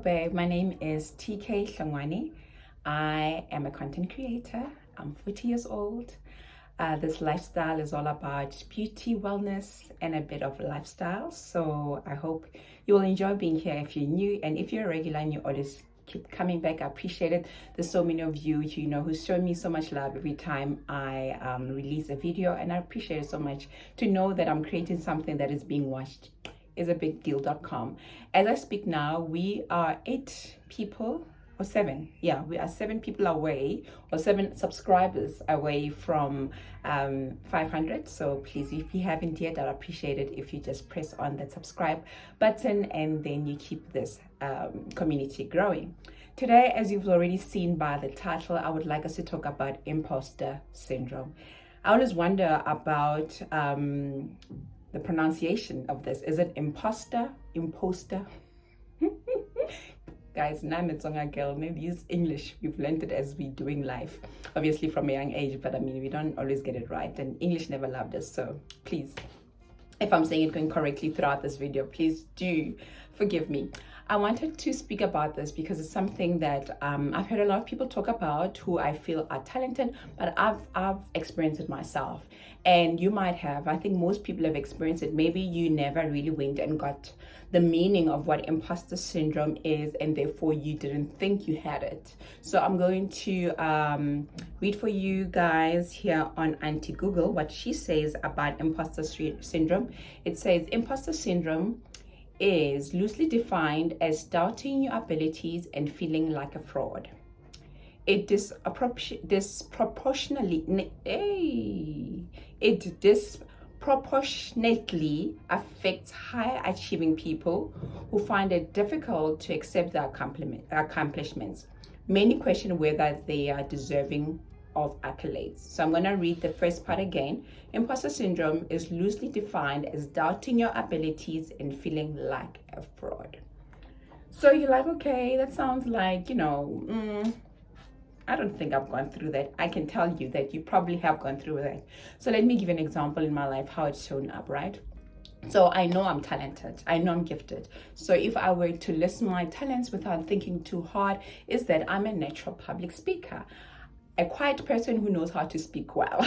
babe. My name is TK Hlongwane. I am a content creator. I'm 40 years old. This lifestyle is all about beauty, wellness, and a bit of lifestyle. So I hope you will enjoy being here if you're new. And if you're a regular and you always keep coming back, I appreciate it. There's so many of you, who's showing me so much love every time I release a video. And I appreciate it so much to know that I'm creating something that is being watched. Is a big deal.com. As I speak now, we are 8 people or 7. Yeah, we are 7 people away, or 7 subscribers away from 500. So please, if you haven't yet, I'd appreciate it if you just press on that subscribe button and then you keep this community growing. Today, as you've already seen by the title, I would like us to talk about imposter syndrome. I always wonder about the pronunciation of this. Is it imposter? Guys, now I'm a Tsonga girl. Maybe use English. We've learned it as we're doing life, obviously from a young age, but I mean, we don't always get it right, and English never loved us. So please, if I'm saying it incorrectly throughout this video, please do forgive me. I wanted to speak about this because it's something that I've heard a lot of people talk about who I feel are talented, but I've experienced it myself. And you might have. I think most people have experienced it. Maybe you never really went and got the meaning of what imposter syndrome is, and therefore you didn't think you had it. So I'm going to read for you guys here on Auntie Google what she says about imposter syndrome. It says imposter syndrome is loosely defined as doubting your abilities and feeling like a fraud. It disproportionately affects high achieving people who find it difficult to accept their accomplishments. Many question whether they are deserving of accolades. So I'm going to read the first part again. Imposter syndrome is loosely defined as doubting your abilities and feeling like a fraud. So you're like, okay, that sounds like, I don't think I've gone through that. I can tell you that you probably have gone through that. So let me give you an example in my life, how it's shown up, right? So I know I'm talented. I know I'm gifted. So if I were to list my talents without thinking too hard, is that I'm a natural public speaker. A quiet person who knows how to speak well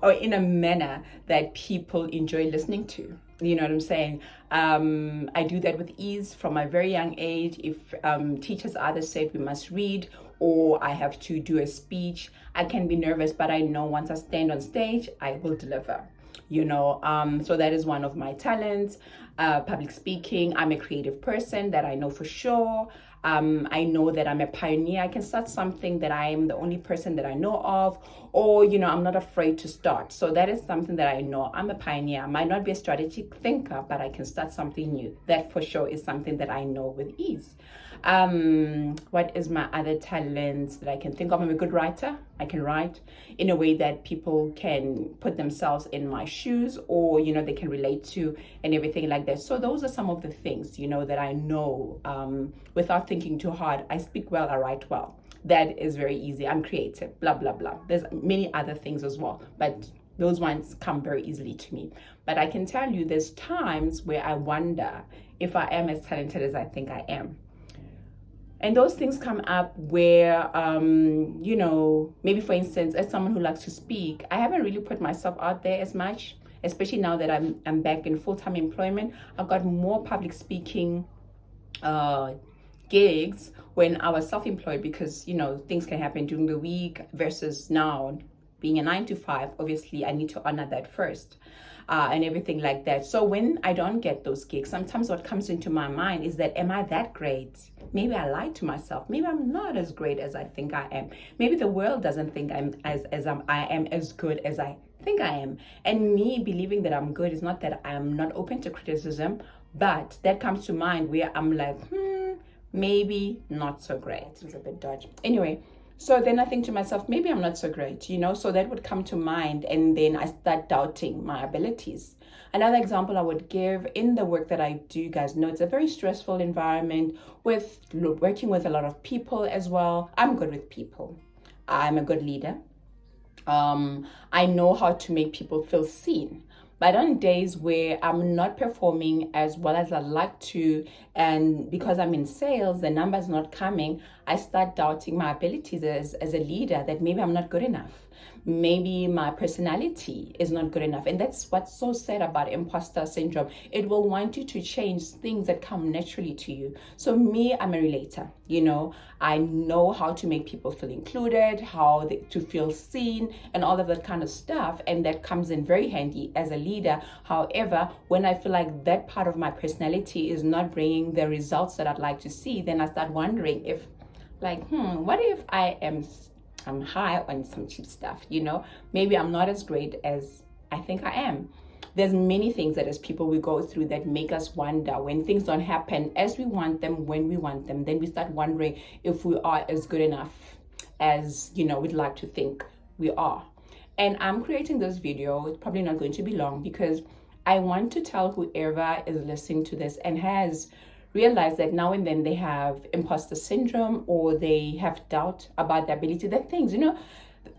or in a manner that people enjoy listening to. You know what I'm saying? I do that with ease from a very young age. If teachers either say we must read or I have to do a speech, I can be nervous, but I know once I stand on stage, I will deliver. So that is one of my talents. Public speaking. I'm a creative person, that I know for sure. I know that I'm a pioneer. I can start something that I am the only person that I know of, or I'm not afraid to start. So that is something that I know. I'm a pioneer. I might not be a strategic thinker, but I can start something new. That for sure is something that I know with ease. What is my other talents that I can think of? I'm a good writer. I can write in a way that people can put themselves in my shoes, or they can relate to, and everything like that. So those are some of the things that I know without thinking too hard. I speak well, I write well. That is very easy. I'm creative, blah blah blah. There's many other things as well, but those ones come very easily to me. But I can tell you there's times where I wonder if I am as talented as I think I am. And those things come up where, maybe for instance, as someone who likes to speak, I haven't really put myself out there as much, especially now that I'm back in full-time employment. I've got more public speaking gigs when I was self-employed, because, things can happen during the week versus now being a 9-to-5. Obviously, I need to honor that first. And everything like that. So when I don't get those gigs, sometimes what comes into my mind is that, am I that great? Maybe I lied to myself. Maybe I'm not as great as I think I am. Maybe the world doesn't think I am as good as I think I am. And me believing that I'm good is not that I'm not open to criticism, but that comes to mind where I'm like, maybe not so great. It's a bit dodgy. Anyway. So then I think to myself, maybe I'm not so great, so that would come to mind, and then I start doubting my abilities. Another example I would give in the work that I do, you guys know it's a very stressful environment with working with a lot of people as well. I'm good with people. I'm a good leader. I know how to make people feel seen. But on days where I'm not performing as well as I'd like to, and because I'm in sales, the numbers not coming, I start doubting my abilities as a leader, that maybe I'm not good enough. Maybe my personality is not good enough. And that's what's so sad about imposter syndrome. It will want you to change things that come naturally to you. So me, I'm a relator, I know how to make people feel included, to feel seen, and all of that kind of stuff. And that comes in very handy as a leader. However, when I feel like that part of my personality is not bringing the results that I'd like to see, then I start wondering if, what if I'm high on some cheap stuff, maybe I'm not as great as I think I am. There's many things that as people we go through that make us wonder when things don't happen as we want them, when we want them. Then we start wondering if we are as good enough as, we'd like to think we are. And I'm creating this video. It's probably not going to be long because I want to tell whoever is listening to this and has realized that now and then they have imposter syndrome or they have doubt about their ability. The things,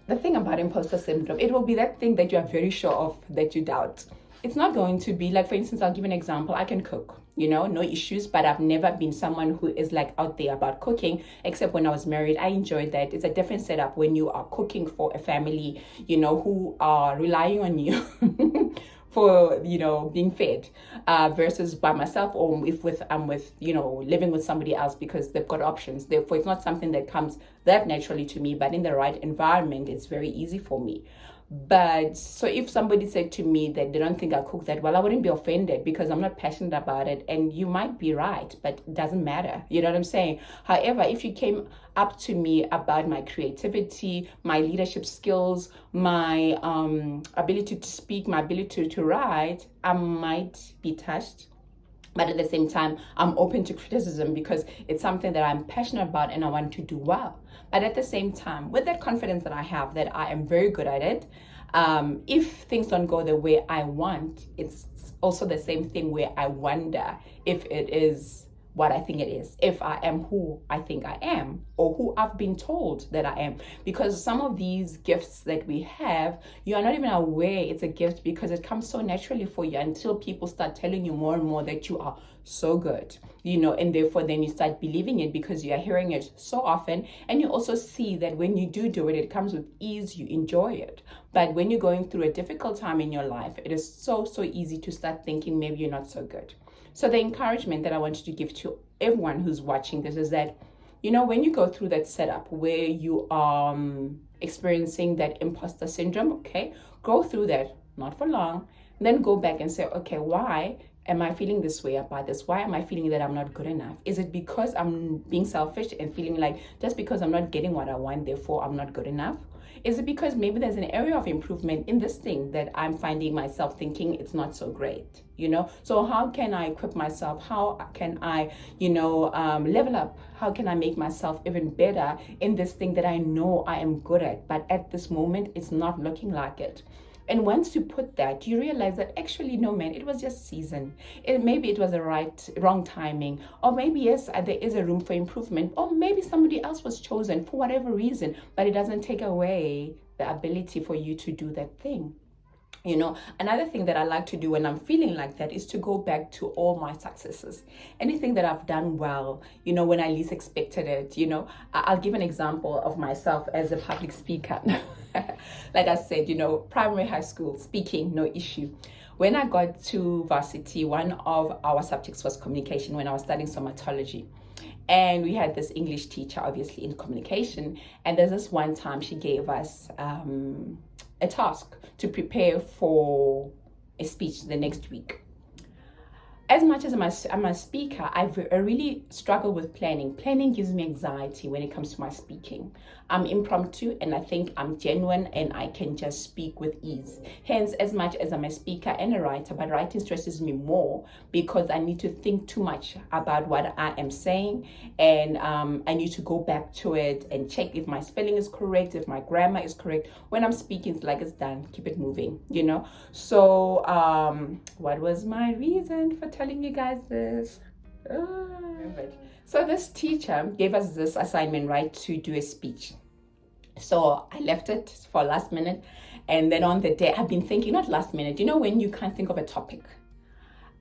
the thing about imposter syndrome, it will be that thing that you are very sure of that you doubt. It's not going to be like, for instance, I'll give an example. I can cook, no issues, but I've never been someone who is like out there about cooking, except when I was married. I enjoyed that. It's a different setup when you are cooking for a family, who are relying on you for being fed, versus by myself, or if I'm with living with somebody else, because they've got options. Therefore, it's not something that comes that naturally to me, but in the right environment, it's very easy for me. But so if somebody said to me that they don't think I cook that well, I wouldn't be offended because I'm not passionate about it. And you might be right, but it doesn't matter. You know what I'm saying? However, if you came up to me about my creativity, my leadership skills, my ability to speak, my ability to write, I might be touched. But at the same time, I'm open to criticism because it's something that I'm passionate about and I want to do well. But at the same time, with that confidence that I have that I am very good at it, if things don't go the way I want, it's also the same thing where I wonder if it is what I think it is, if I am who I think I am, or who I've been told that I am. Because some of these gifts that we have, you are not even aware it's a gift because it comes so naturally for you until people start telling you more and more that you are so good, and therefore then you start believing it because you are hearing it so often. And you also see that when you do it, it comes with ease, you enjoy it. But when you're going through a difficult time in your life, it is so easy to start thinking maybe you're not so good. So the encouragement that I wanted to give to everyone who's watching this is that, when you go through that setup where you are experiencing that imposter syndrome, okay, go through that, not for long, and then go back and say, okay, why am I feeling this way about this? Why am I feeling that I'm not good enough? Is it because I'm being selfish and feeling like just because I'm not getting what I want, therefore I'm not good enough? Is it because maybe there's an area of improvement in this thing that I'm finding myself thinking it's not so great, So how can I equip myself? How can I, level up? How can I make myself even better in this thing that I know I am good at, but at this moment, it's not looking like it? And once you put that, you realize that actually, no, man, it was just season. Maybe it was the wrong timing. Or maybe, yes, there is a room for improvement. Or maybe somebody else was chosen for whatever reason, but it doesn't take away the ability for you to do that thing. Another thing that I like to do when I'm feeling like that is to go back to all my successes. Anything that I've done well, when I least expected it, I'll give an example of myself as a public speaker. Like I said, primary, high school, speaking, no issue. When I got to varsity, one of our subjects was communication when I was studying somatology. And we had this English teacher, obviously, in communication. And there's this one time she gave us a task to prepare for a speech the next week. As much as I'm a speaker, I really struggle with planning. Planning gives me anxiety when it comes to my speaking. I'm impromptu and I think I'm genuine and I can just speak with ease. Hence, as much as I'm a speaker and a writer, but writing stresses me more because I need to think too much about what I am saying, and I need to go back to it and check if my spelling is correct, if my grammar is correct. When I'm speaking, it's like it's done, keep it moving, So what was my reason for telling you guys this? So this teacher gave us this assignment, right, to do a speech. So I left it for last minute. And then on the day, I've been thinking, not last minute, you know, when you can't think of a topic,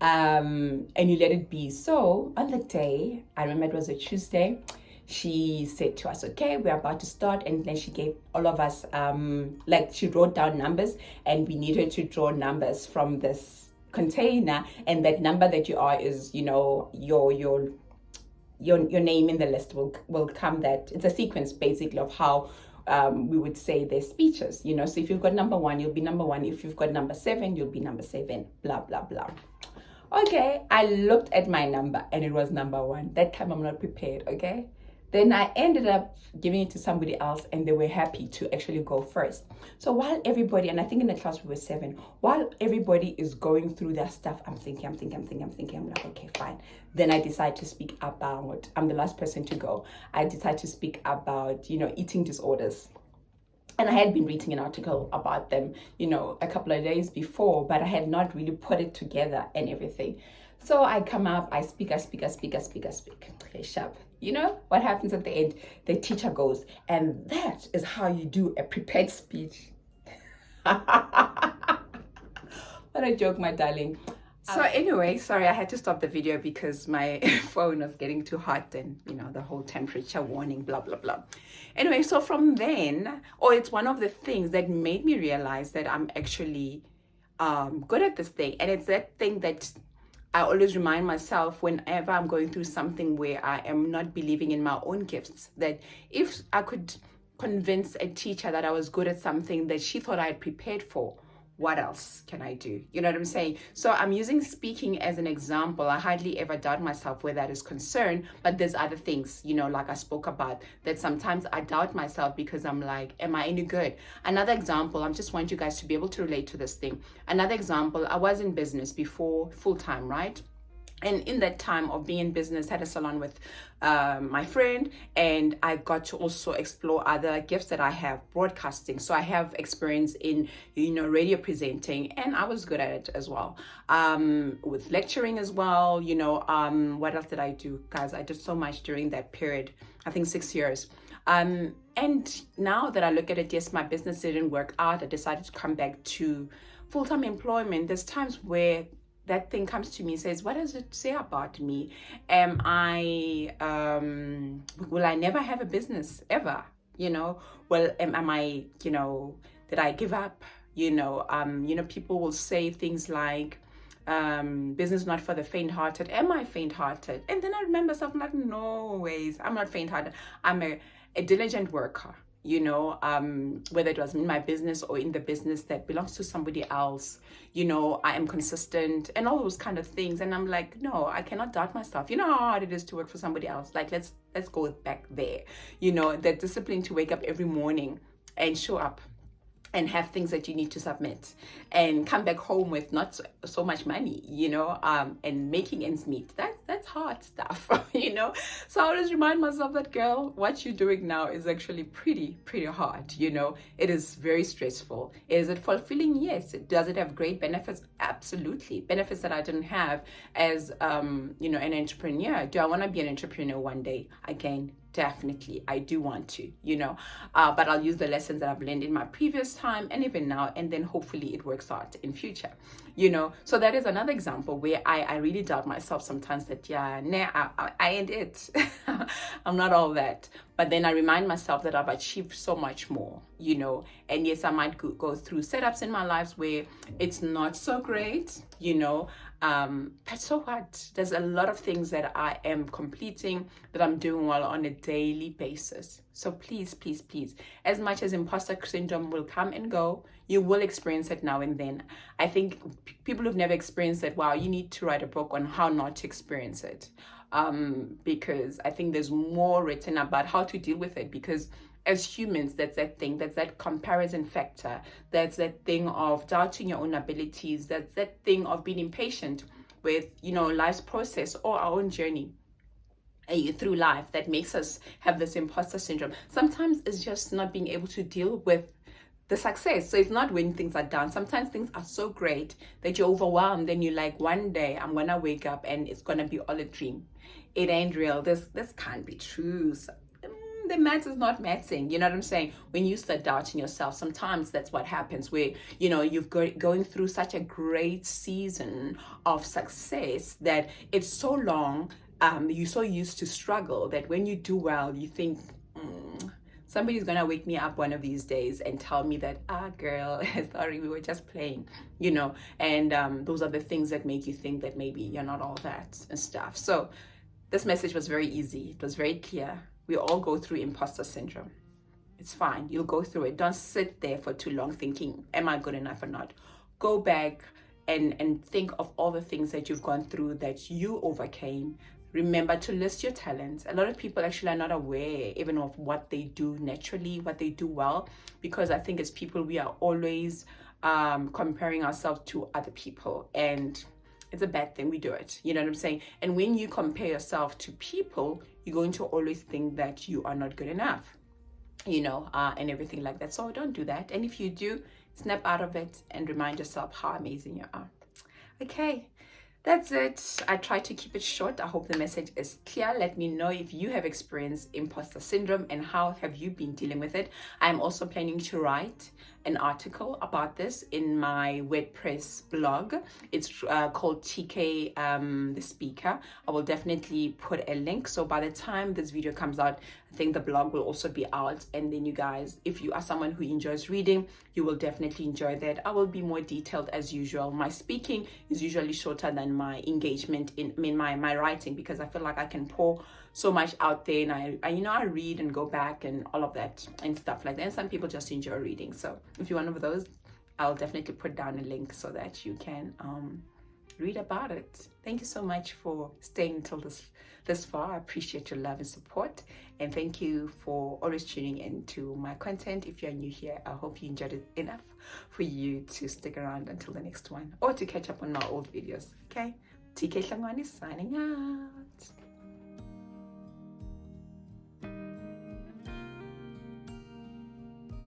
and you let it be. So on the day, I remember it was a Tuesday, she said to us, okay, we're about to start. And then she gave all of us, like she wrote down numbers, and we needed to draw numbers from this container. And that number that you are is, you know, your name in the list will come. That it's a sequence basically of how we would say their speeches, you know. So if you've got number 1, you'll be number 1. If you've got number 7, you'll be number 7, blah blah blah. Okay, I looked at my number and it was number 1. That time I'm not prepared, okay? Then I ended up giving it to somebody else, and they were happy to actually go first. So while everybody, and I think in the class we were 7, while everybody is going through their stuff, I'm thinking, I'm like, okay, fine. Then I decide to speak about, I'm the last person to go. I decide to speak about, you know, eating disorders. And I had been reading an article about them, you know, a couple of days before, but I had not really put it together and everything. So I come up, I speak. Okay, sharp. You know what happens at the end? The teacher goes, and that is how you do a prepared speech. What a joke, my darling. So anyway, sorry, I had to stop the video because my phone was getting too hot, and, you know, the whole temperature warning, blah, blah, blah. Anyway, so from then, it's one of the things that made me realize that I'm actually good at this thing. And it's that thing that I always remind myself whenever I'm going through something where I am not believing in my own gifts, that if I could convince a teacher that I was good at something that she thought I had prepared for, what else can I do? You know what I'm saying? So I'm using speaking as an example. I hardly ever doubt myself where that is concerned, but there's other things, you know, like I spoke about, that sometimes I doubt myself because I'm like, am I any good? Another example, I just want you guys to be able to relate to this thing. Another example, I was in business before full-time, right? And in that time of being in business, had a salon with my friend, and I got to also explore other gifts that I have, broadcasting. So I have experience in, you know, radio presenting, and I was good at it as well. With lecturing as well, you know, what else did I do? Guys, I did so much during that period, I think 6 years. And now that I look at it, yes, my business didn't work out. I decided to come back to full-time employment. There's times where that thing comes to me and says, what does it say about me? Will I never have a business ever? You know, well, am I, you know, did I give up? You know, people will say things like, business not for the faint-hearted. Am I faint-hearted? And then I remember myself, I'm like, no ways, I'm not faint-hearted. I'm a diligent worker. You know, whether it was in my business or in the business that belongs to somebody else, you know, I am consistent and all those kind of things. And I'm like, no, I cannot doubt myself. You know how hard it is to work for somebody else. Like, let's go back there. You know, that discipline to wake up every morning and show up and have things that you need to submit and come back home with not so much money, you know, and making ends meet. That's hard stuff, you know. So I always remind myself that, girl, what you're doing now is actually pretty hard, you know. It is very stressful. Is it fulfilling? Yes. Does it have great benefits? Absolutely. Benefits that I didn't have as, you know, an entrepreneur. Do I want to be an entrepreneur one day? Again, definitely, I do want to, you know, but I'll use the lessons that I've learned in my previous time and even now, and then hopefully it works out in future, you know. So that is another example where I really doubt myself sometimes that, yeah, nah, I ain't it. I'm not all that. But then I remind myself that I've achieved so much more, you know. And yes, I might go through setups in my lives where it's not so great, you know. But so what? There's a lot of things that I am completing, that I'm doing well on a daily basis. So please, as much as imposter syndrome will come and go, you will experience it now and then. I think people who've never experienced it, wow, you need to write a book on how not to experience it. Because I think there's more written about how to deal with it, because as humans, that's that comparison factor, that's that thing of doubting your own abilities, that's that thing of being impatient with, you know, life's process or our own journey through life that makes us have this imposter syndrome. Sometimes it's just not being able to deal with the success. So it's not when things are done. Sometimes things are so great that you're overwhelmed, and you're like, one day I'm gonna wake up and it's gonna be all a dream. It ain't real. This can't be true. So, the maths is not mathsing. You know what I'm saying? When you start doubting yourself, sometimes that's what happens, where, you know, you've going through such a great season of success that it's so long, you're so used to struggle that when you do well, you think, somebody's gonna wake me up one of these days and tell me that, girl, sorry, we were just playing, you know. And those are the things that make you think that maybe you're not all that and stuff. So this message was very easy. It was very clear. We all go through imposter syndrome. It's fine. You'll go through it. Don't sit there for too long thinking, am I good enough or not? Go back and think of all the things that you've gone through that you overcame. Remember to list your talents. A lot of people actually are not aware even of what they do naturally, what they do well, because I think as people, we are always comparing ourselves to other people, and it's a bad thing. We do it. You know what I'm saying? And when you compare yourself to people, you're going to always think that you are not good enough, you know, and everything like that. So don't do that. And if you do, snap out of it and remind yourself how amazing you are. Okay, that's it. I tried to keep it short. I hope the message is clear. Let me know if you have experienced imposter syndrome and how have you been dealing with it. I'm also planning to write an article about this in my WordPress blog. It's called TK the Speaker. I will definitely put a link. So by the time this video comes out, I think the blog will also be out. And then you guys, if you are someone who enjoys reading, you will definitely enjoy that. I will be more detailed as usual. My speaking is usually shorter than my engagement in my writing, because I feel like I can pour so much out there, and I you know, I read and go back and all of that and stuff like that. And some people just enjoy reading. So if you're one of those, I'll definitely put down a link so that you can read about it. Thank you so much for staying until this far. I appreciate your love and support, and thank you for always tuning into my content. If you're new here, I hope you enjoyed it enough for you to stick around until the next one, or to catch up on my old videos. Okay, TK Hlangwane is signing out.